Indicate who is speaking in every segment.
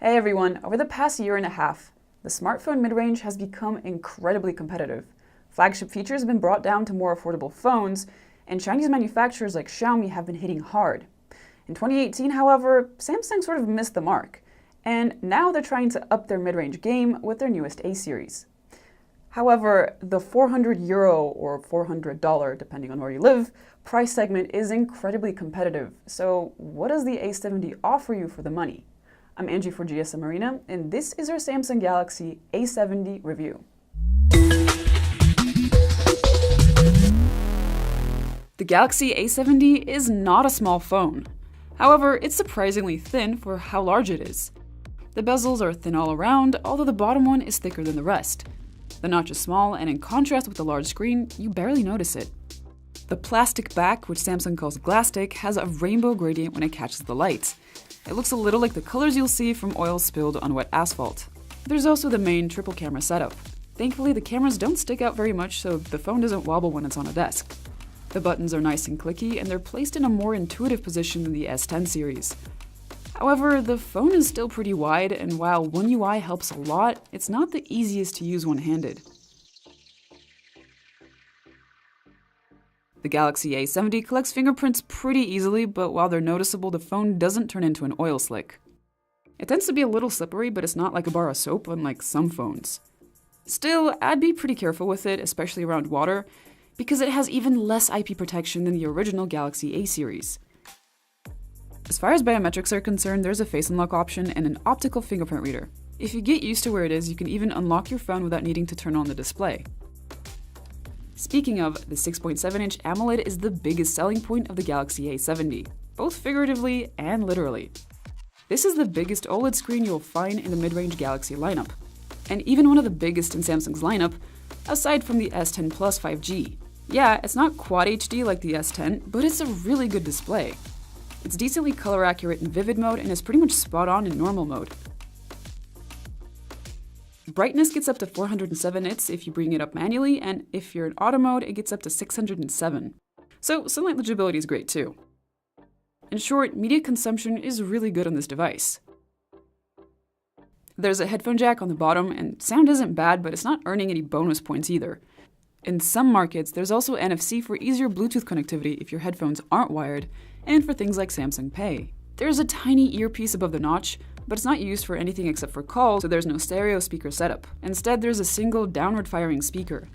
Speaker 1: Hey everyone, over the past year and a half, the smartphone mid-range has become incredibly competitive. Flagship features have been brought down to more affordable phones, and Chinese manufacturers like Xiaomi have been hitting hard. In 2018, however, Samsung sort of missed the mark, and now they're trying to up their mid-range game with their newest A series. However, the €400 or $400, depending on where you live, price segment is incredibly competitive. So what does the A70 offer you for the money? I'm Angie for GSM Arena, and this is our Samsung Galaxy A70 review. The Galaxy A70 is not a small phone. However, it's surprisingly thin for how large it is. The bezels are thin all around, although the bottom one is thicker than the rest. The notch is small, and in contrast with the large screen, you barely notice it. The plastic back, which Samsung calls glastic, has a rainbow gradient when it catches the light. It looks a little like the colors you'll see from oil spilled on wet asphalt. There's also the main triple camera setup. Thankfully, the cameras don't stick out very much, so the phone doesn't wobble when it's on a desk. The buttons are nice and clicky, and they're placed in a more intuitive position than the S10 series. However, the phone is still pretty wide, and while One UI helps a lot, it's not the easiest to use one-handed. The Galaxy A70 collects fingerprints pretty easily, but while they're noticeable, the phone doesn't turn into an oil slick. It tends to be a little slippery, but it's not like a bar of soap, unlike some phones. Still, I'd be pretty careful with it, especially around water, because it has even less IP protection than the original Galaxy A series. As far as biometrics are concerned, there's a face unlock option and an optical fingerprint reader. If you get used to where it is, you can even unlock your phone without needing to turn on the display. Speaking of, the 6.7-inch AMOLED is the biggest selling point of the Galaxy A70, both figuratively and literally. This is the biggest OLED screen you'll find in the mid-range Galaxy lineup, and even one of the biggest in Samsung's lineup, aside from the S10 Plus 5G. Yeah, it's not Quad HD like the S10, but it's a really good display. It's decently color accurate in vivid mode and is pretty much spot on in normal mode. Brightness gets up to 407 nits if you bring it up manually, and if you're in auto mode, it gets up to 607. So sunlight legibility is great too. In short, media consumption is really good on this device. There's a headphone jack on the bottom, and sound isn't bad, but it's not earning any bonus points either. In some markets, there's also NFC for easier Bluetooth connectivity if your headphones aren't wired, and for things like Samsung Pay. There's a tiny earpiece above the notch, but it's not used for anything except for calls, so there's no stereo speaker setup. Instead, there's a single downward-firing speaker.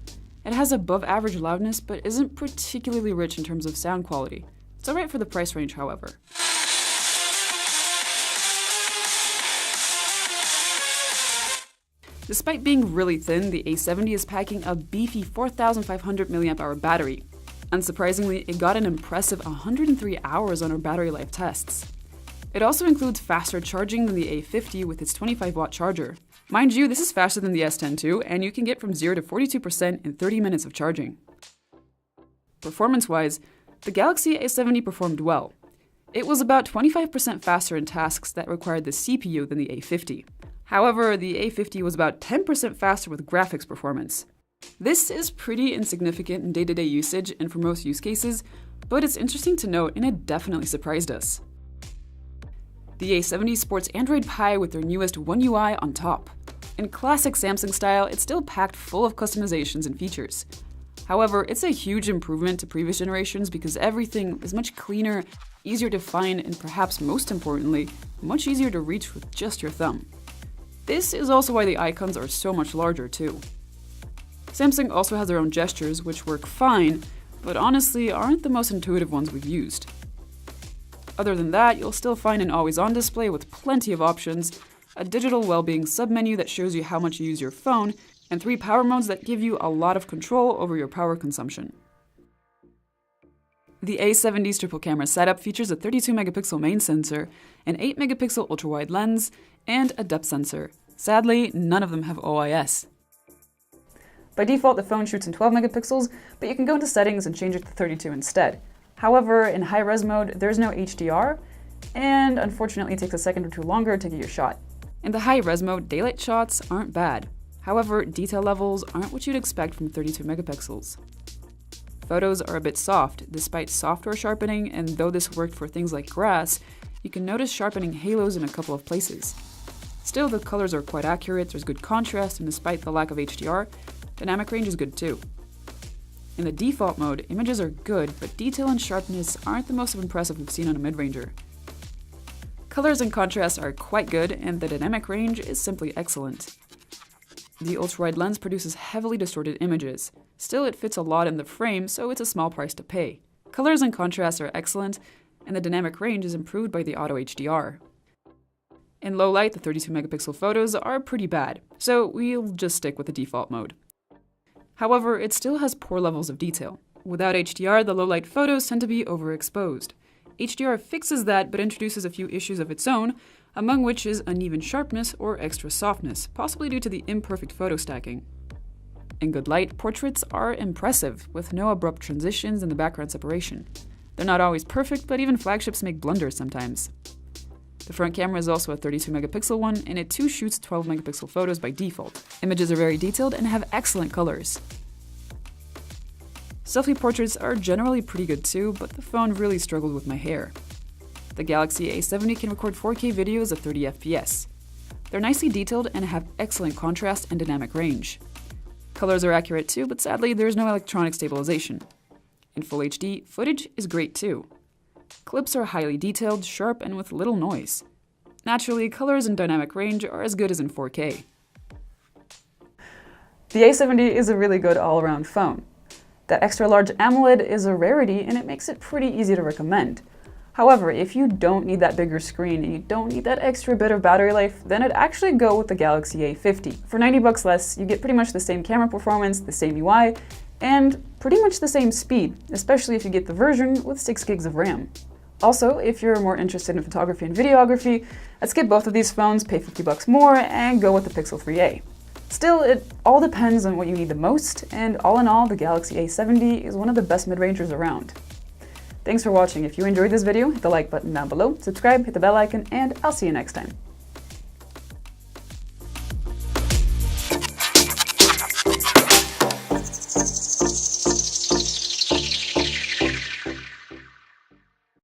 Speaker 1: It has above-average loudness, but isn't particularly rich in terms of sound quality. It's alright for the price range, however. Despite being really thin, the A70 is packing a beefy 4,500 mAh battery. Unsurprisingly, it got an impressive 103 hours on our battery life tests. It also includes faster charging than the A50 with its 25-watt charger. Mind you, this is faster than the S10 too, and you can get from 0 to 42% in 30 minutes of charging. Performance-wise, the Galaxy A70 performed well. It was about 25% faster in tasks that required the CPU than the A50. However, the A50 was about 10% faster with graphics performance. This is pretty insignificant in day-to-day usage and for most use cases, but it's interesting to note and it definitely surprised us. The A70 sports Android Pie with their newest One UI on top. In classic Samsung style, it's still packed full of customizations and features. However, it's a huge improvement to previous generations because everything is much cleaner, easier to find, and perhaps most importantly, much easier to reach with just your thumb. This is also why the icons are so much larger too. Samsung also has their own gestures, which work fine, but honestly aren't the most intuitive ones we've used. Other than that, you'll still find an always-on display with plenty of options, a digital well-being submenu that shows you how much you use your phone, and 3 power modes that give you a lot of control over your power consumption. The A70's triple camera setup features a 32-megapixel main sensor, an 8-megapixel ultra-wide lens, and a depth sensor. Sadly, none of them have OIS. By default, the phone shoots in 12 megapixels, but you can go into settings and change it to 32 instead. However, in high-res mode, there's no HDR, and unfortunately it takes a second or two longer to get your shot. In the high-res mode, daylight shots aren't bad. However, detail levels aren't what you'd expect from 32 megapixels. Photos are a bit soft, despite software sharpening, and though this worked for things like grass, you can notice sharpening halos in a couple of places. Still, the colors are quite accurate, there's good contrast, and despite the lack of HDR, dynamic range is good too. In the default mode, images are good, but detail and sharpness aren't the most impressive we've seen on a mid-ranger. Colors and contrast are quite good, and the dynamic range is simply excellent. The ultra-wide lens produces heavily distorted images. Still, it fits a lot in the frame, so it's a small price to pay. Colors and contrast are excellent, and the dynamic range is improved by the auto HDR. In low light, the 32 megapixel photos are pretty bad, so we'll just stick with the default mode. However, it still has poor levels of detail. Without HDR, the low light photos tend to be overexposed. HDR fixes that, but introduces a few issues of its own, among which is uneven sharpness or extra softness, possibly due to the imperfect photo stacking. In good light, portraits are impressive, with no abrupt transitions in the background separation. They're not always perfect, but even flagships make blunders sometimes. The front camera is also a 32 megapixel one, and it too shoots 12 megapixel photos by default. Images are very detailed and have excellent colors. Selfie portraits are generally pretty good too, but the phone really struggled with my hair. The Galaxy A70 can record 4K videos at 30 FPS. They're nicely detailed and have excellent contrast and dynamic range. Colors are accurate too, but sadly there's no electronic stabilization. In Full HD, footage is great too. Clips are highly detailed, sharp, and with little noise. Naturally, colors and dynamic range are as good as in 4K. The A70 is a really good all-around phone. That extra large AMOLED is a rarity and it makes it pretty easy to recommend. However, if you don't need that bigger screen and you don't need that extra bit of battery life, then I'd actually go with the Galaxy A50. For $90 less, you get pretty much the same camera performance, the same UI, and pretty much the same speed, especially if you get the version with 6 gigs of RAM. Also, if you're more interested in photography and videography, I'd skip both of these phones, pay $50 more, and go with the Pixel 3a. Still, it all depends on what you need the most, and all in all, the Galaxy A70 is one of the best mid-rangers around. Thanks for watching. If you enjoyed this video, hit the like button down below, subscribe, hit the bell icon, and I'll see you next time.